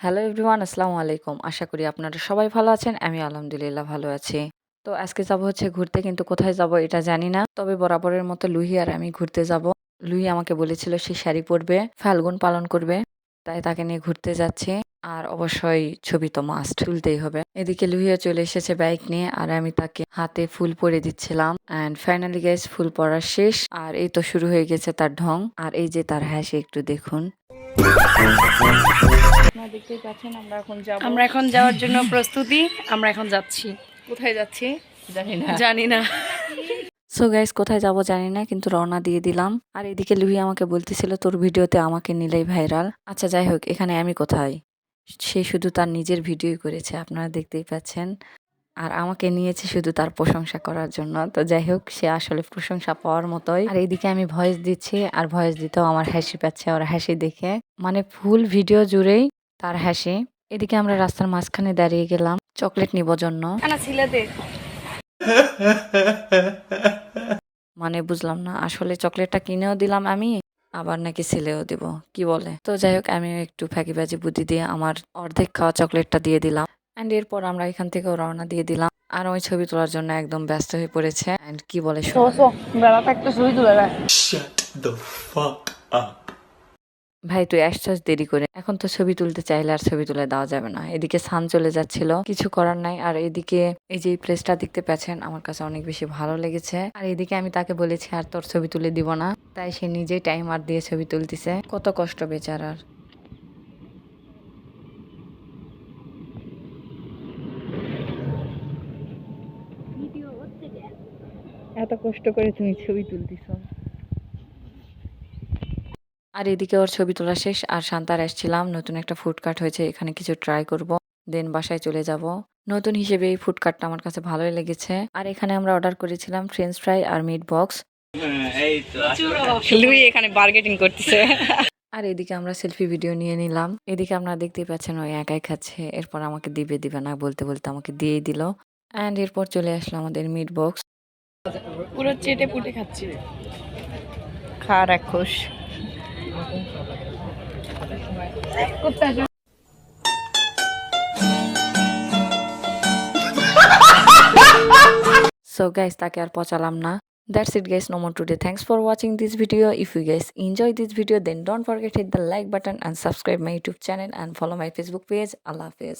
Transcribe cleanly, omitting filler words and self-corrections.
Hello everyone, আসসালামু আলাইকুম। আশা করি আপনারা সবাই ভালো আছেন। আমি আলহামদুলিল্লাহ ভালো আছি। তো আজকে যাব হচ্ছে ঘুরতে, কিন্তু কোথায় যাব এটা জানি না। তবে বরাবরের মতো লুহি আর আমি ঘুরতে যাব। লুহি আমাকে বলেছিল সে শাড়ি পরবে, ফাল্গুন পালন করবে। তাই তাকে নিয়ে ঘুরতে যাচ্ছি। আর অবশ্যই ছবি তো মাস্ট তুলতেই হবে। এদিকে লুহিয়া চলে এসেছে বাইক নিয়ে, আর আমি তাকে হাতে ফুল পরে দিচ্ছিলাম। অ্যান্ড ফাইনালি গাইস, ফুল পরা শেষ। আর এই তো শুরু হয়ে গেছে তার ঢং। আর এই যে তার হাসি, একটু দেখুন। আপনারা দেখতেই পাচ্ছেন আমরা এখন যাওয়ার জন্য প্রস্তুতি। আমরা এখন যাচ্ছি। কোথায় যাচ্ছি জানি না। সো গাইস, কোথায় যাব জানি না, কিন্তু রওনা দিয়ে দিলাম। আর এদিকে লুহি আমাকে বলতেছিল তোর ভিডিওতে আমাকে নিলেই ভাইরাল। আচ্ছা যাই হোক, এখানে আমি কোথায়? সে শুধু তার নিজের ভিডিওই করেছে, আপনারা দেখতেই পাচ্ছেন। আর আমাকে নিয়েছে শুধু তার প্রশংসা করার জন্য। তো যাই হোক, সে আসলে প্রশংসা পাওয়ার মতোই। আর এইদিকে আমি ভয়েস দিচ্ছি, আর ভয়েস দিতেও আমার হাসি পাচ্ছে ওর হাসি দেখে। মানে ফুল ভিডিও জুড়েই তার হাসি। এদিকে আমরা রাস্তার মাঝখানে দাঁড়িয়ে গেলাম চকলেট নিব জন্য। মানে বুঝলাম না, আসলে চকলেটটা কিনেও দিলাম আমি, আবার নাকি ছেলেও দিব, কি বলে? তো যাই হোক, আমিও একটু ফাঁকিবাজি বুদ্ধি দিয়ে আমার অর্ধেক খাওয়া চকলেটটা দিয়ে দিলাম। অ্যান্ড এরপর আমরা এখান থেকেও রওনা দিয়ে দিলাম। আর ওই ছবি তোলার জন্য একদম ব্যস্ত হয়ে পড়েছে। অ্যান্ড কি বলে Shut the fuck up. ভাই তুই আসছস দেরি করে, এখন তো ছবি তুলতে চাইলে আর ছবি তুলে দেওয়া যাবে না। এদিকে সান চলে যাচ্ছিল, কিছু করার নাই। আর এদিকে এই যে প্লেসটা দেখতে পাচ্ছেন, আমার কাছে অনেক বেশি ভালো লেগেছে। আর এদিকে আমি তাকে বলেছি আর তোর ছবি তুলে দিব না, তাই সে নিজেই টাইমার দিয়ে ছবি তুলতেছে। কত কষ্ট বেচারার। এত কষ্ট করে তুমি ছবি তুলতেছ। আর এদিকে ওর ছবি তোলা শেষ, আর শান্তার আসছিলাম। নতুন একটা ফুড কার্ট হয়েছে, এখানে কিছু ট্রাই করব, দেন বাসায় চলে যাব। নতুন হিসেবে এই ফুড কার্টটা আমার কাছে ভালোই লেগেছে। আর এখানে আমরা অর্ডার করেছিলাম ফ্রেঞ্চ ফ্রাই আর মিট বক্স। লুই এখানে বার্গেটিং করতেছে। আর এদিকে আমরা সেলফি ভিডিও নিয়ে নিলাম। এদিকে আপনারা দেখতেই পাচ্ছেন ও একাই খাচ্ছে। এরপর আমাকে দিবে দিবে না বলতে বলতে আমাকে দিয়েই দিল। অ্যান্ড এরপর চলে আসলো আমাদের মিট বক্স। পুরো চেটে পুটে খাচ্ছি। খা রাখোস। So guys, তাকে আর পচালাম না। That's it guys, no more today. Thanks for watching this video. If you guys enjoy this video, then don't forget to hit the like button and subscribe my YouTube channel and follow my Facebook page. Allah Hafiz.